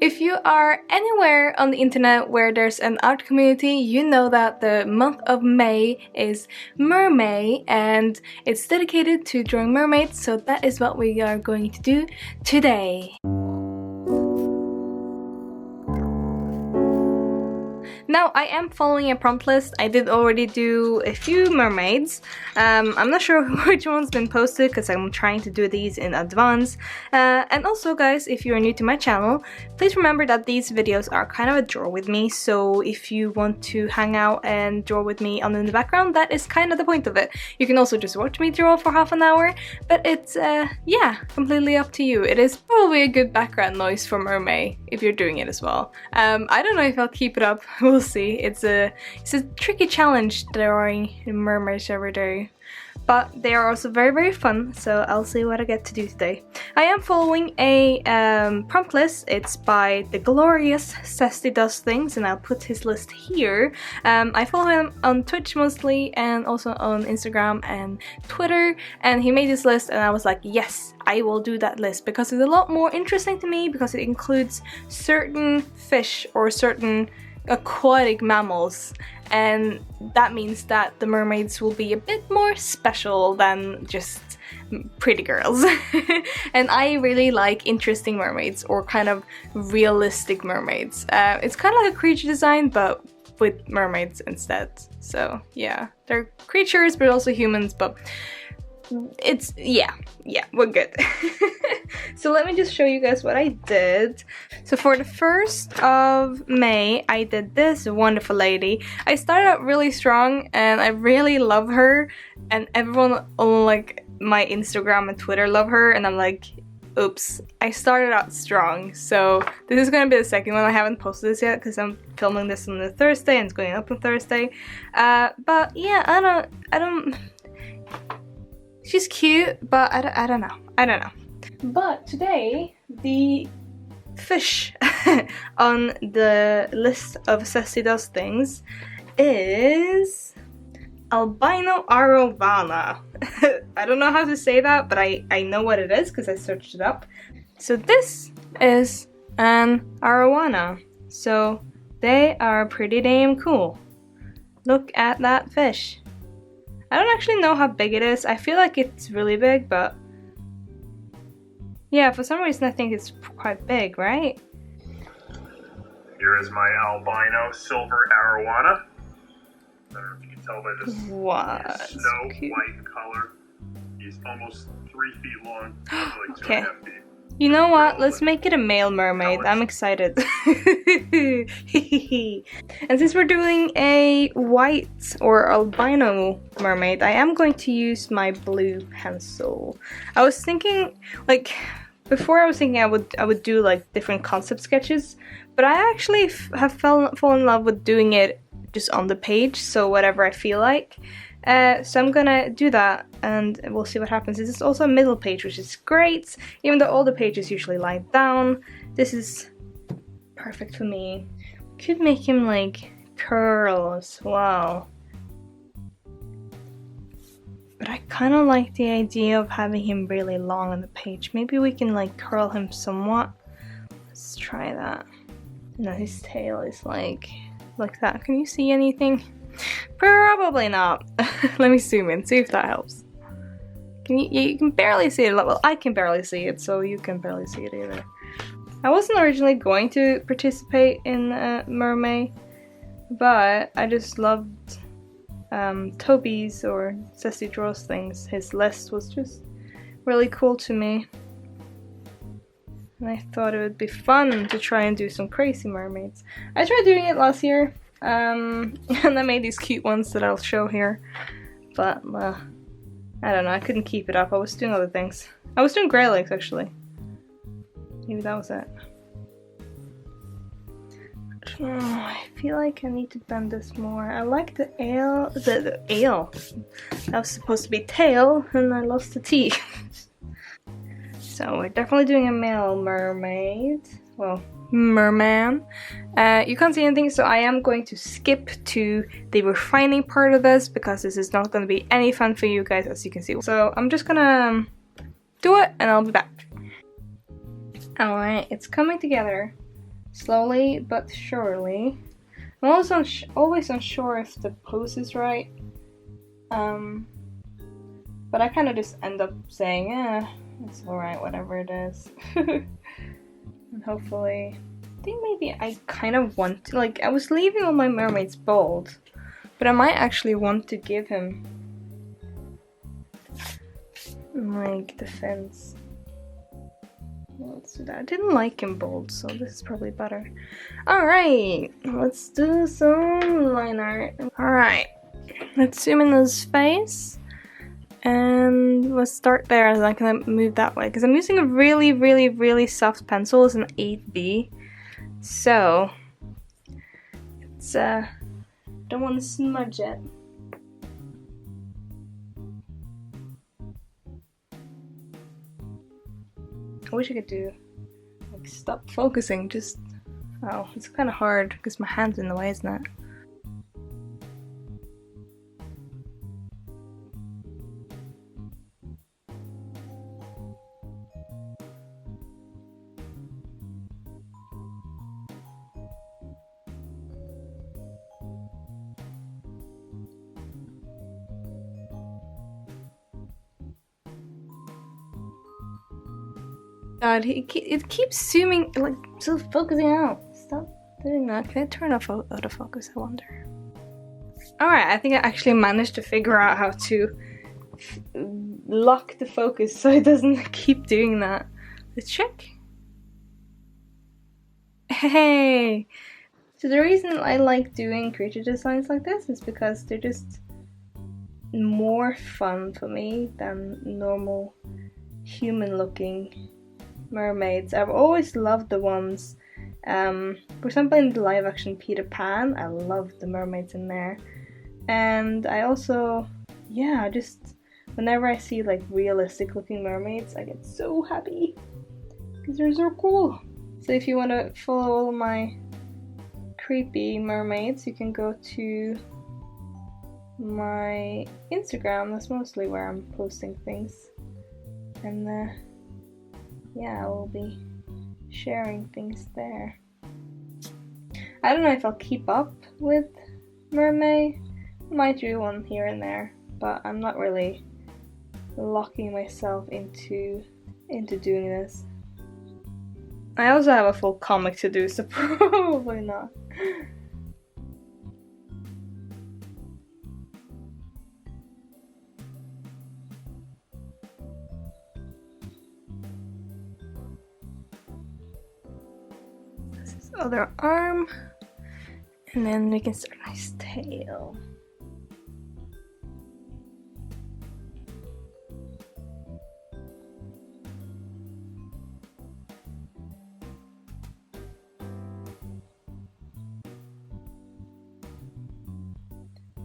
If you are anywhere on the internet where there's an art community, you know that the month of May is Mermay and it's dedicated to drawing mermaids, so that is what we are going to do today. Now, I am following a prompt list. I did already do a few mermaids. I'm not sure which one's been posted because I'm trying to do these in advance. And also, guys, if you are new to my channel, please remember that these videos are kind of a draw with me. So if you want to hang out and draw with me on in the background, that is kind of the point of it. You can also just watch me draw for half an hour, but it's, yeah, completely up to you. It is probably a good background noise for Mermay if you're doing it as well. I don't know if I'll keep it up. We'll see. It's a tricky challenge drawing mermaids every day, but they are also very fun, so I'll see what I get to do today. I am following a prompt list. It's by the glorious Zesty Does Things, and I'll put his list here. I follow him on Twitch mostly, and also on Instagram and Twitter, and he made this list and I was like, yes, I will do that list because it's a lot more interesting to me because it includes certain fish or certain aquatic mammals, and that means that the mermaids will be a bit more special than just pretty girls. And I really like interesting mermaids or kind of realistic mermaids. It's kind of like a creature design but with mermaids instead. So yeah, they're creatures but also humans, but it's, yeah, we're good. So let me just show you guys what I did. So for the 1st of May, I did this wonderful lady. I started out really strong and I really love her, and everyone on like my Instagram and Twitter love her, and I'm like, oops, I started out strong. So this is gonna be the second one. I haven't posted this yet because I'm filming this on the Thursday and it's going up on Thursday. But yeah, I don't she's cute, but I don't know. But today, the fish on the list of Zesty Does Things is albino Arowana. I don't know how to say that, but I know what it is because I searched it up. So this is an Arowana. So they are pretty damn cool. Look at that fish. I don't actually know how big it is. I feel like it's really big, but yeah, for some reason I think it's quite big, right? Here is my albino silver Arowana. I don't know if you can tell by this snow white color. He's almost 3 feet long, like 2.5 feet. You know what? Let's make it a male mermaid. I'm excited. And since we're doing a white or albino mermaid, I am going to use my blue pencil. I was thinking, like, before I was thinking I would do like different concept sketches, but I actually have fallen in love with doing it just on the page, so whatever I feel like. So I'm gonna do that and we'll see what happens. This is also a middle page, which is great, even though all the pages usually lie down. This is perfect for me. Could make him like curl as well. But I kind of like the idea of having him really long on the page. Maybe we can like curl him somewhat. Let's try that. Now his tail is like that. Can you see anything? Probably not. Let me zoom in, see if that helps. Can you can barely see it. Well, I can barely see it, so you can barely see it either. I wasn't originally going to participate in Mermay, but I just loved Toby's or Zesty Draws Things. His list was just really cool to me. And I thought it would be fun to try and do some crazy mermaids. I tried doing it last year. And I made these cute ones that I'll show here, but I don't know, I couldn't keep it up. I was doing other things. I was doing grey legs actually. Maybe that was it. I feel like I need to bend this more. I like the ale. The ale. That was supposed to be tail, and I lost the T. So we're definitely doing a male mermaid. Well, merman. You can't see anything, so I am going to skip to the refining part of this because this is not going to be any fun for you guys, as you can see. So I'm just gonna do it and I'll be back. Alright, it's coming together. slowly but surely. I'm also always unsure if the pose is right. But I kind of just end up saying, it's alright, whatever it is. And hopefully, I think maybe I kind of want to, like, I was leaving all my mermaids bold, but I might actually want to give him, like, defense. Let's do that. I didn't like him bold, so this is probably better. Alright, let's do some line art. Alright, let's zoom in his face. And let's start there, and I'm gonna move that way because I'm using a really soft pencil. It's an 8B, so it's don't want to smudge it. I wish I could do like stop focusing. Just it's kind of hard because my hand's in the way, isn't it? God, it keeps zooming, like, still focusing out. Stop doing that. Can I turn off autofocus, I wonder? Alright, I think I actually managed to figure out how to lock the focus so it doesn't keep doing that. Let's check. Hey! So the reason I like doing creature designs like this is because they're just more fun for me than normal human-looking mermaids. I've always loved the ones, for example in the live action Peter Pan, I loved the mermaids in there. And I also, just whenever I see like realistic looking mermaids, I get so happy because they're so cool. So if you want to follow all my creepy mermaids, you can go to my Instagram. That's mostly where I'm posting things, and I will be sharing things there. I don't know if I'll keep up with Mermay. I might do one here and there, but I'm not really locking myself into doing this. I also have a full comic to do, so probably not. Other arm, and then we can start a nice tail.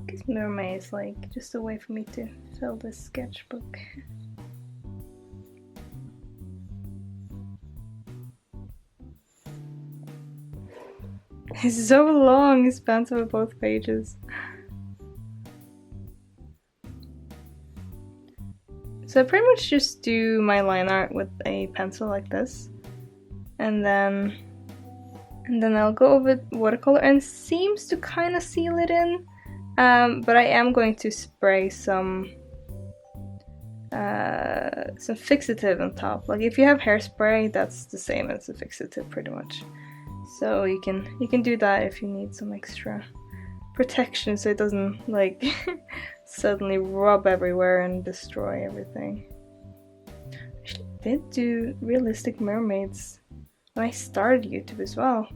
Because Mermay is like just a way for me to fill this sketchbook. It's so long, it spans over both pages. So I pretty much just do my line art with a pencil like this. And then I'll go over watercolor, and it seems to kind of seal it in. But I am going to spray some fixative on top. Like if you have hairspray, that's the same as a fixative pretty much. So you can do that if you need some extra protection so it doesn't like suddenly rub everywhere and destroy everything. I did do realistic mermaids when I started YouTube as well.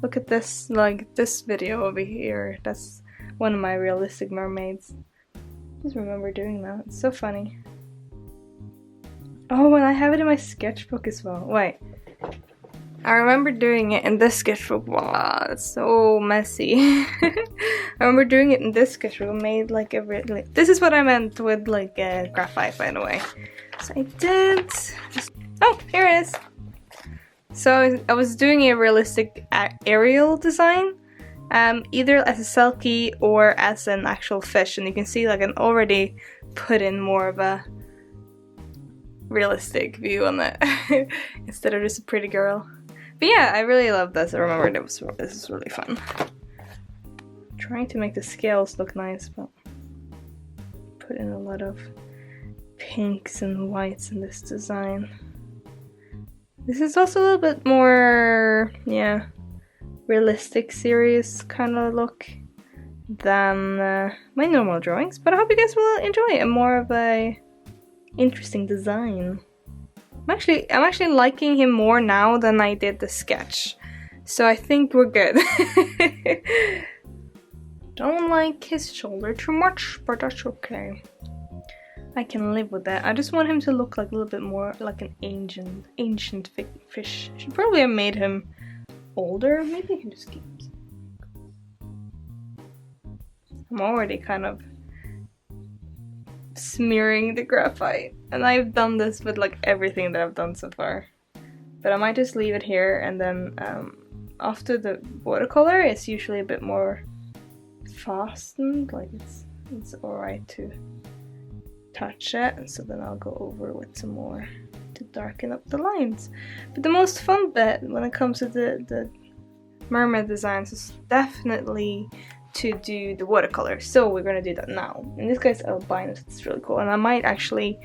Look at this, like this video over here. That's one of my realistic mermaids. I just remember doing that. It's so funny. Oh, and I have it in my sketchbook as well. Wait. I remember doing it in this sketchbook. Wow, it's so messy. I remember doing it in this sketchbook. I made like a really... This is what I meant with like graphite, by the way. So I did... Oh, here it is. So I was doing a realistic aerial design. Either as a selkie or as an actual fish. And you can see like I already put in more of a realistic view on it. Instead of just a pretty girl. But yeah, I really love this. I remember this is really fun. Trying to make the scales look nice, but put in a lot of pinks and whites in this design. This is also a little bit more, yeah, realistic, serious kind of look than my normal drawings, but I hope you guys will enjoy it. More of a interesting design. I'm actually liking him more now than I did the sketch, so I think we're good. Don't like his shoulder too much, but that's okay. I can live with that. I just want him to look like a little bit more like an ancient fish. I should probably have made him older. Maybe I can just keep him. I'm already kind of smearing the graphite, and I've done this with like everything that I've done so far. But I might just leave it here, and then after the watercolor, it's usually a bit more fastened. Like it's alright to touch it, and so then I'll go over with some more to darken up the lines. But the most fun bit when it comes to the mermaid designs is definitely to do the watercolor. So we're gonna do that now. And this guy's albino, so it's really cool. And I might actually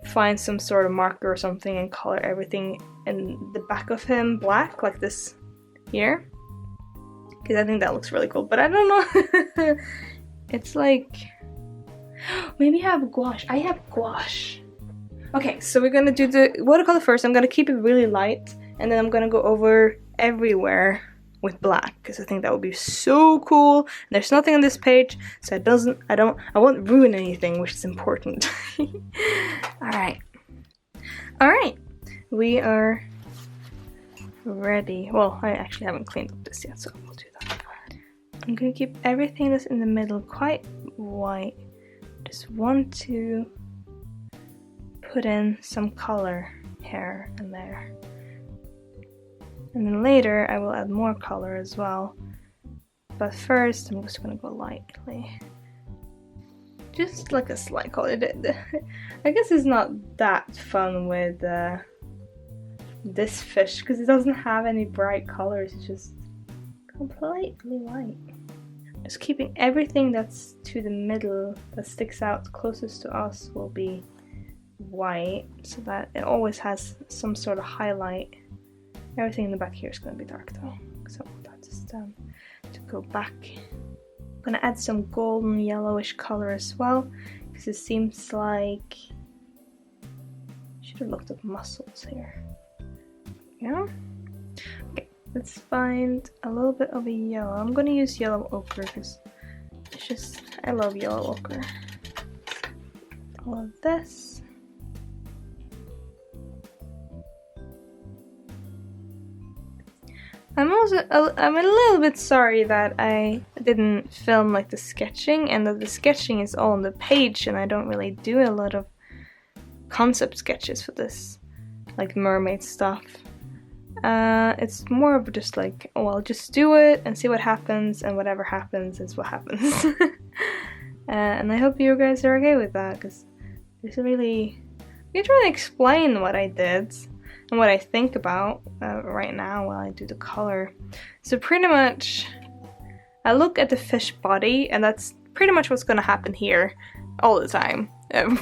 find some sort of marker or something and color everything in the back of him black, like this here, because I think that looks really cool. But I don't know. It's like, maybe I have gouache. I have gouache. Okay, so we're gonna do the watercolor first. I'm gonna keep it really light, and then I'm gonna go over everywhere with black, because I think that would be so cool. And there's nothing on this page, so I won't ruin anything, which is important. Alright. Alright. We are ready. Well, I actually haven't cleaned up this yet, so we'll do that. I'm gonna keep everything that's in the middle quite white. Just want to put in some color here and there. And then later I will add more color as well. But first I'm just gonna go lightly. Just like a slight color. I guess it's not that fun with this fish because it doesn't have any bright colors. It's just completely white. Just keeping everything that's to the middle, that sticks out closest to us, will be white, so that it always has some sort of highlight. Everything in the back here is going to be dark though, so that's to go back. I'm going to add some golden yellowish color as well, because it seems like I should have looked up muscles here. Yeah. Okay. Let's find a little bit of a yellow. I'm gonna use yellow ochre because it's just, I love yellow ochre. All of this. I'm a little bit sorry that I didn't film like the sketching, and that the sketching is all on the page, and I don't really do a lot of concept sketches for this, like mermaid stuff. It's more of just like, oh, I'll just do it and see what happens, and whatever happens is what happens. And I hope you guys are okay with that, because it's really, I'm trying to explain what I did and what I think about right now while I do the color. So pretty much, I look at the fish body, and that's pretty much what's gonna happen here all the time.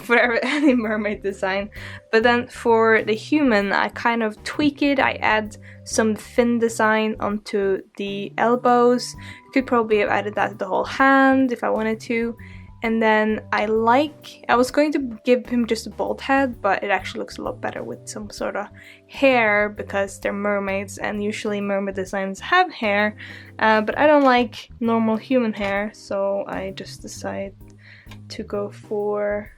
For any mermaid design. But then for the human, I kind of tweak it. I add some fin design onto the elbows. Could probably have added that to the whole hand if I wanted to. And then I was going to give him just a bald head, but it actually looks a lot better with some sort of hair, because they're mermaids and usually mermaid designs have hair. But I don't like normal human hair, so I just decided to go for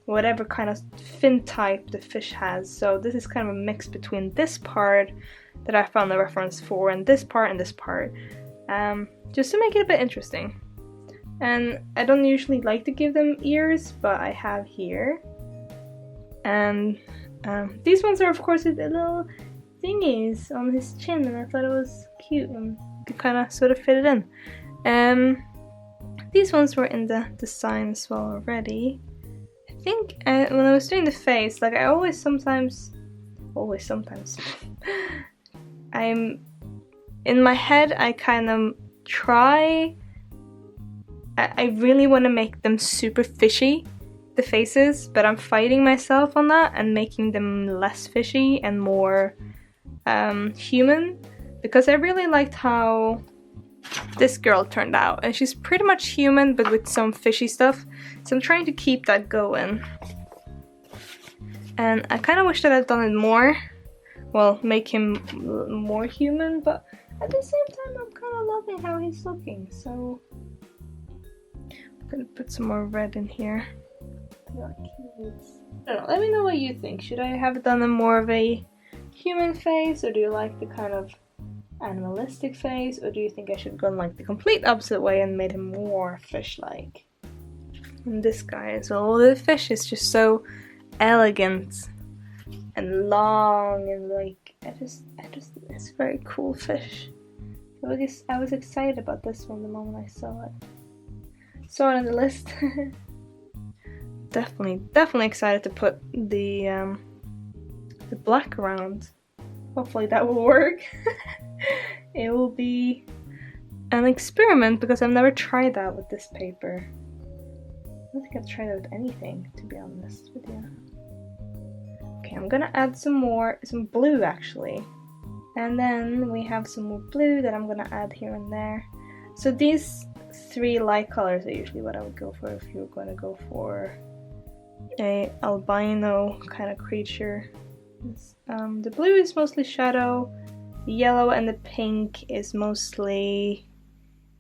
whatever kind of fin type the fish has. So this is kind of a mix between this part that I found the reference for and this part, just to make it a bit interesting. And I don't usually like to give them ears, but I have here. And these ones are of course the little thingies on his chin, and I thought it was cute and could kind of sort of fit it in. These ones were in the design as well already. I think when I was doing the face, like I always sometimes always sometimes. In my head, I kind of try. I really want to make them super fishy, the faces, but I'm fighting myself on that and making them less fishy and more human, because I really liked how this girl turned out, and she's pretty much human but with some fishy stuff, so I'm trying to keep that going. And I kind of wish that I'd done it more, well, make him more human, but at the same time I'm kind of loving how he's looking, so I'm gonna put some more red in here. I don't know, let me know what you think. Should I have done a more of a human face, or do you like the kind of animalistic face, or do you think I should have gone like the complete opposite way and made him more fish-like? And this guy as well. The fish is just so elegant and long, and like it's a very cool fish. I was excited about this one the moment I saw it. Saw it on the list. Definitely excited to put the black around. Hopefully that will work. It will be an experiment because I've never tried that with this paper. I don't think I've tried that with anything, to be honest with you. Okay, I'm gonna add some blue actually. And then we have some more blue that I'm gonna add here and there. So these 3 light colors are usually what I would go for if you were gonna go for a albino kind of creature. The blue is mostly shadow, the yellow and the pink is mostly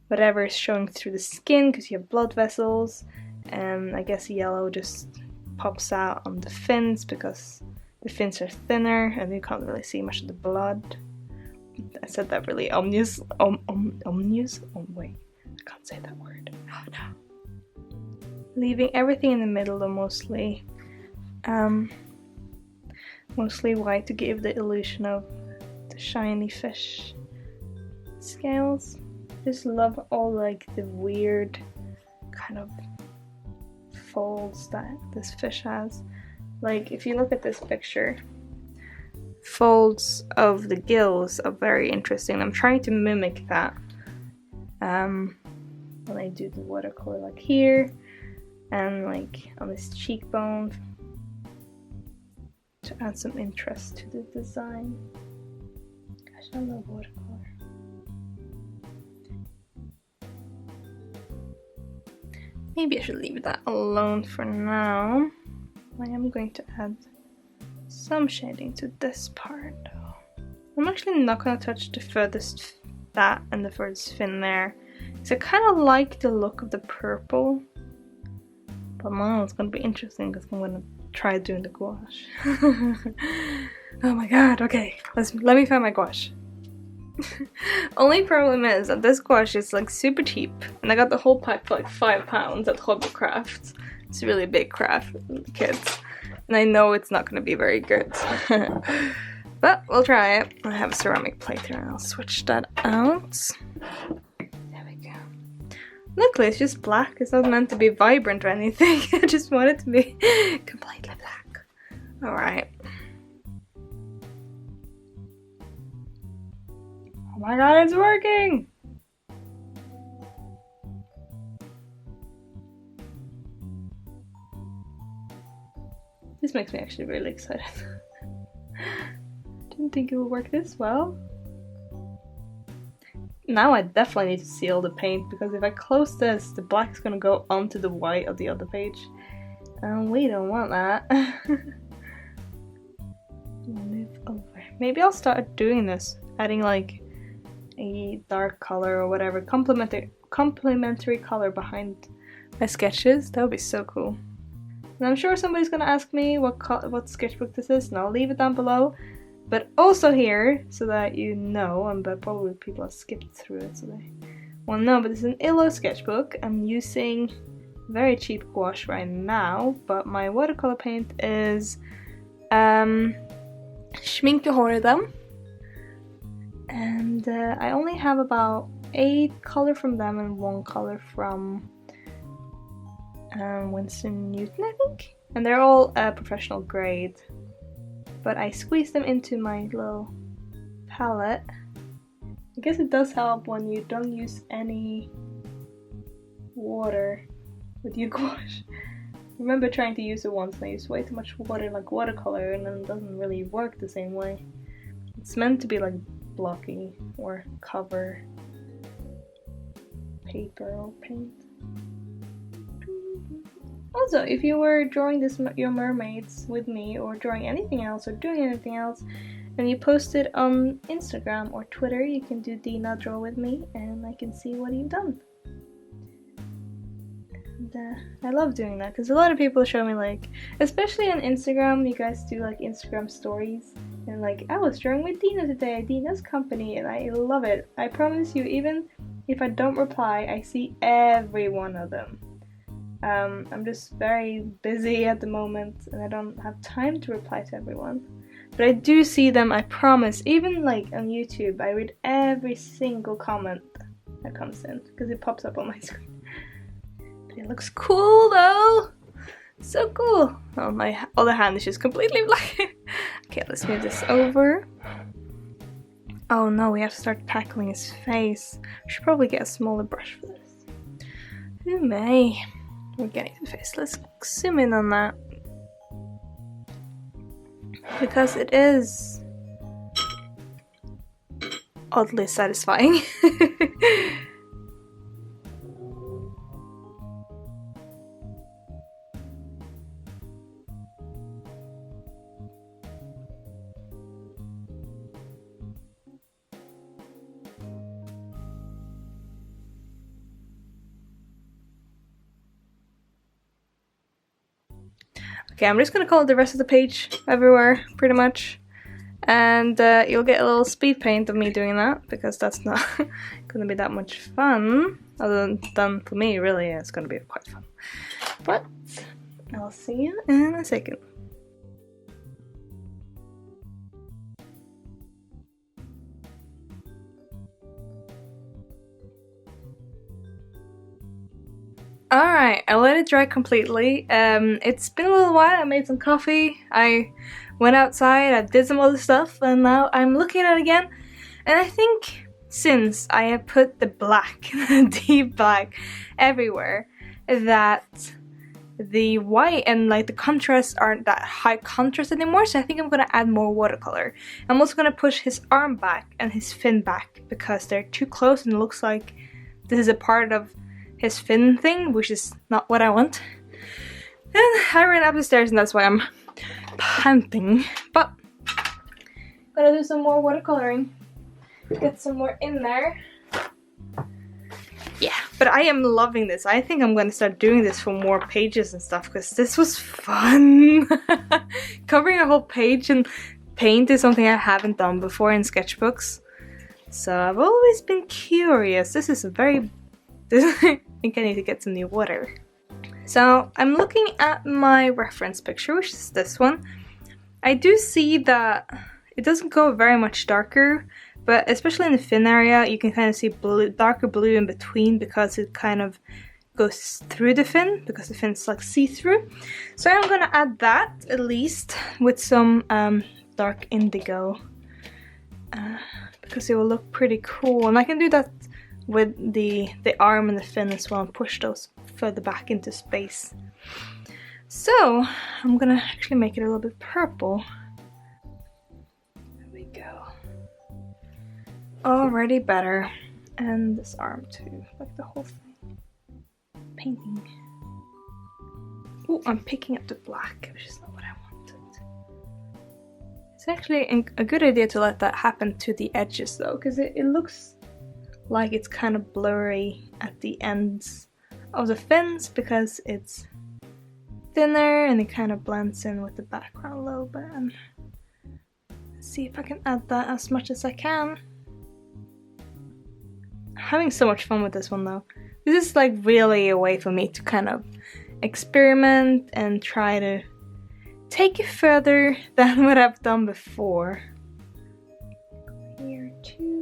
whatever is showing through the skin because you have blood vessels, and I guess yellow just pops out on the fins because the fins are thinner and you can't really see much of the blood. I said that really ominous. Ominous? Oh wait, I can't say that word. Oh no. Leaving everything in the middle though, mostly white to give the illusion of the shiny fish scales. Just love all like the weird kind of folds that this fish has. Like if you look at this picture, folds of the gills are very interesting. I'm trying to mimic that when I do the watercolor, like here and like on this cheekbone, to add some interest to the design. Gosh, I love watercolor. Maybe I should leave that alone for now. I am going to add some shading to this part though. I'm actually not going to touch the furthest that and the furthest fin there, because I kind of like the look of the purple. But now it's going to be interesting because I'm going to try doing the gouache. Oh my god, okay, let me find my gouache. Only problem is that this gouache is like super cheap, and I got the whole pack for like £5 at Hobbycraft. It's a really big craft, kids, and I know it's not going to be very good. But we'll try it. I have a ceramic plate here and I'll switch that out. There we go. Luckily it's just black, it's not meant to be vibrant or anything. I just want it to be completely black. Alright. Oh my god, it's working! This makes me actually really excited. Didn't think it would work this well. Now I definitely need to seal the paint, because if I close this, the black is gonna go onto the white of the other page. And we don't want that. Move over. Maybe I'll start doing this, adding like a dark color or whatever, complementary color behind my sketches. That would be so cool. And I'm sure somebody's gonna ask me what sketchbook this is, and I'll leave it down below. But also here, so that you know, and but probably people have skipped through it, so they won't know, but it's an Illo sketchbook. I'm using very cheap gouache right now, but my watercolor paint is Schmincke Horadam. And I only have about 8 color from them and 1 color from Winston Newton, I think. And they're all professional grade. but I squeezed them into my little palette. I guess it does help when you don't use any water with your gouache. I remember trying to use it once and I used way too much water, like watercolor, and then it doesn't really work the same way. It's meant to be like blocky or cover paper or paint. Also, if you were drawing your mermaids with me, or drawing anything else, or doing anything else, and you post it on Instagram or Twitter, you can do Dina draw with me, and I can see what you've done. And I love doing that because a lot of people show me, like, especially on Instagram, you guys do like Instagram stories, and like, I was drawing with Dina today, Dina's company, and I love it. I promise you, even if I don't reply, I see every one of them. I'm just very busy at the moment and I don't have time to reply to everyone. But I do see them, I promise. Even like on YouTube, I read every single comment that comes in because it pops up on my screen. But it looks cool though! So cool! Oh, my other hand is just completely black. Okay, let's move this over. Oh no, we have to start tackling his face. I should probably get a smaller brush for this. Who may? We're getting the face. Let's zoom in on that. Because it is oddly satisfying. Okay, I'm just gonna color the rest of the page everywhere, pretty much. And you'll get a little speed paint of me doing that, because that's not gonna be that much fun. Other than for me, really, it's gonna be quite fun. But I'll see you in a second. Alright, I let it dry completely. It's been a little while. I made some coffee, I went outside, I did some other stuff, and now I'm looking at it again. And I think since I have put the black, the deep black, everywhere, that the white and like the contrasts aren't that high contrast anymore, so I think I'm gonna add more watercolor. I'm also gonna push his arm back and his fin back because they're too close and it looks like this is a part of his fin thing, which is not what I want. And I ran up the stairs and that's why I'm panting. But gonna do some more watercoloring. Get some more in there. Yeah, but I am loving this. I think I'm gonna start doing this for more pages and stuff because this was fun. Covering a whole page in paint is something I haven't done before in sketchbooks. So I've always been curious. This is a very... I think I need to get some new water. So I'm looking at my reference picture, which is this one. I do see that it doesn't go very much darker, but especially in the fin area, you can kind of see blue, darker blue in between because it kind of goes through the fin, because the fin's like see-through. So I'm gonna add that at least with some dark indigo because it will look pretty cool, and I can do that with the arm and the fin as well and push those further back into space. So I'm gonna actually make it a little bit purple. There we go. Already better. And this arm too, like the whole thing. Painting. Oh, I'm picking up the black, which is not what I wanted. It's actually a good idea to let that happen to the edges though, because it looks like it's kind of blurry at the ends of the fins because it's thinner and it kind of blends in with the background a little bit. And let's see if I can add that as much as I can. I'm having so much fun with this one though. This is like really a way for me to kind of experiment and try to take it further than what I've done before. Here too.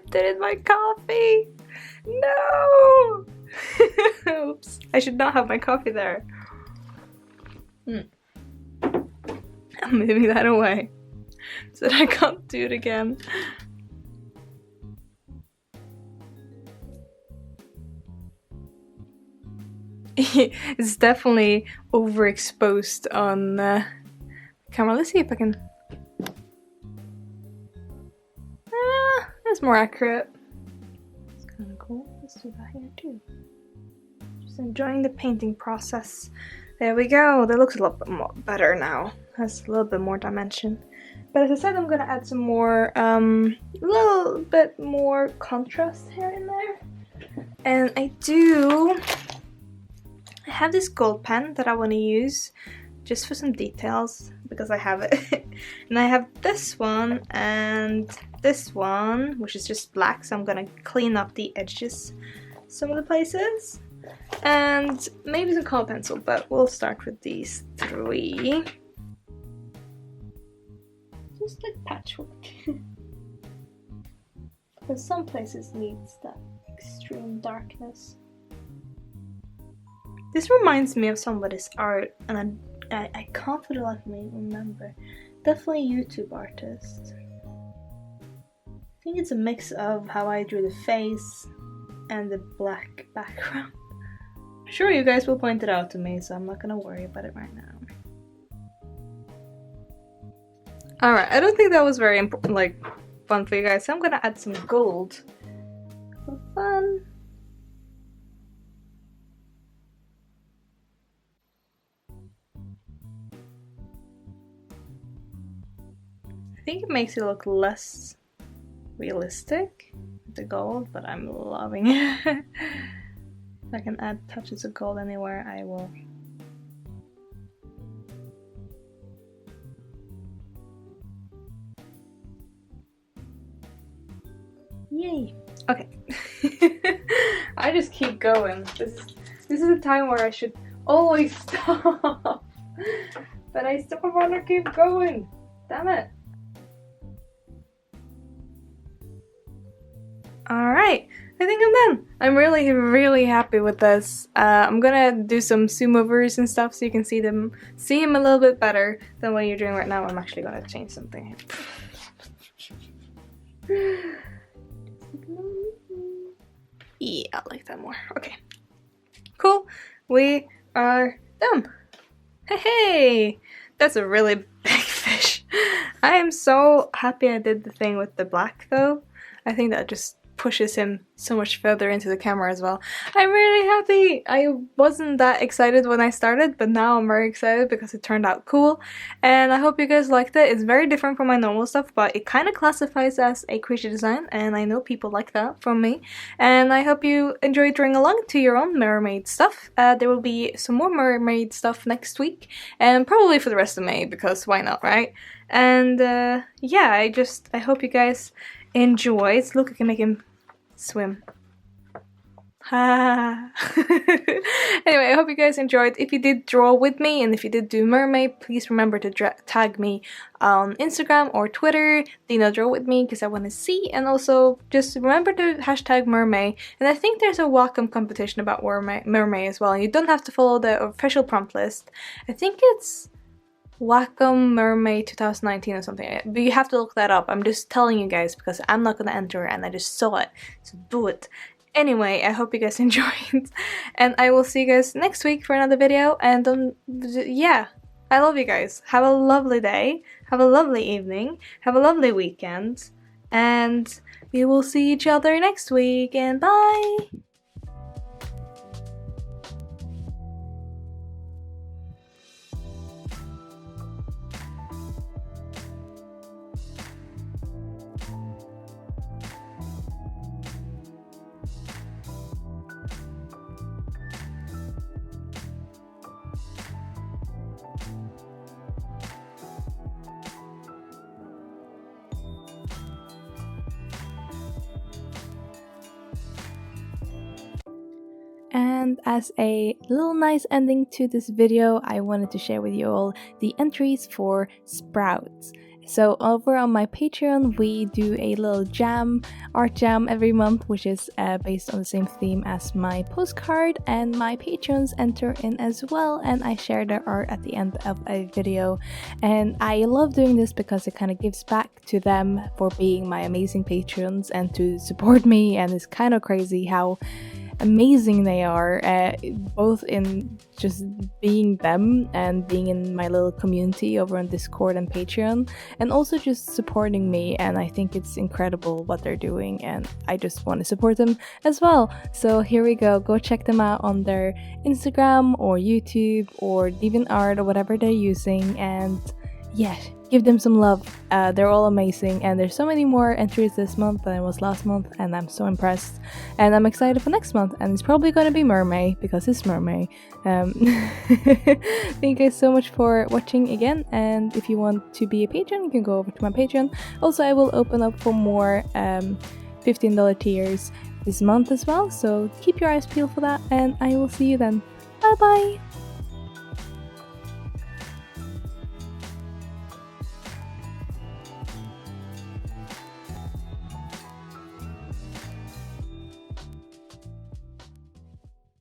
dipped it in my coffee. No! Oops. I should not have my coffee there. I'm moving that away so that I can't do it again. It's definitely overexposed on camera. Let's see if I can... that's more accurate. It's kind of cool. Let's do that here too. Just enjoying the painting process. There we go. That looks a lot bit more better now. Has a little bit more dimension. But as I said, I'm gonna add some more, little bit more contrast here and there. And I have this gold pen that I want to use just for some details because I have it. And I have this one and this one, which is just black, so I'm gonna clean up the edges some of the places. And maybe some color pencil, but we'll start with these three. Just like patchwork. Because some places needs that extreme darkness. This reminds me of somebody's art, and I can't for the life of me remember. Definitely a YouTube artist. I think it's a mix of how I drew the face and the black background. I'm sure you guys will point it out to me, so I'm not gonna worry about it right now. Alright, I don't think that was very important, like, fun for you guys, so I'm gonna add some gold for fun. I think it makes it look less realistic, the gold, but I'm loving it. If I can add touches of gold anywhere, I will. Yay! Okay. I just keep going. This is a time where I should always stop. But I still want to keep going. Damn it. Alright, I think I'm done. I'm really happy with this. I'm gonna do some zoom overs and stuff so you can see him a little bit better than what you're doing right now. I'm actually gonna change something here. Yeah, I like that more. Okay. Cool. We are done. Hey! That's a really big fish. I am so happy I did the thing with the black though. I think that just pushes him so much further into the camera as well. I'm really happy! I wasn't that excited when I started, but now I'm very excited because it turned out cool. And I hope you guys liked it. It's very different from my normal stuff, but it kind of classifies as a creature design, and I know people like that from me. And I hope you enjoyed drawing along to your own mermaid stuff. There will be some more mermaid stuff next week, and probably for the rest of May, because why not, right? And yeah, I hope you guys enjoyed. Look, I can make him swim. Ha! Anyway, I hope you guys enjoyed. If you did draw with me and if you did do Mermaid, please remember to tag me on Instagram or Twitter, Dina Draw With Me, because I want to see. And also, just remember to hashtag Mermay. And I think there's a Wacom competition about Mermay as well. And you don't have to follow the official prompt list. I think it's Wacom Mermaid 2019 or something, but you have to look that up. I'm just telling you guys because I'm not gonna enter and I just saw it, so do it. Anyway, I hope you guys enjoyed, and I will see you guys next week for another video. And yeah, I love you guys. Have a lovely day, have a lovely evening, have a lovely weekend, and we will see each other next week, and bye! And as a little nice ending to this video, I wanted to share with you all the entries for sprouts. So over on my Patreon, we do a little art jam every month, which is based on the same theme as my postcard, and my patrons enter in as well, and I share their art at the end of a video. And I love doing this because it kind of gives back to them for being my amazing patrons and to support me, and it's kind of crazy how amazing they are, both in just being them and being in my little community over on Discord and Patreon, and also just supporting me. And I think it's incredible what they're doing, and I just want to support them as well. So here we go check them out on their Instagram or YouTube or DeviantArt or whatever they're using, and yeah, give them some love. They're all amazing, and there's so many more entries this month than it was last month, and I'm so impressed. And I'm excited for next month, and it's probably going to be Mermay because it's Mermay. Thank you guys so much for watching again, and if you want to be a patron, you can go over to my Patreon. Also, I will open up for more $15 tiers this month as well, so keep your eyes peeled for that, and I will see you then. Bye bye!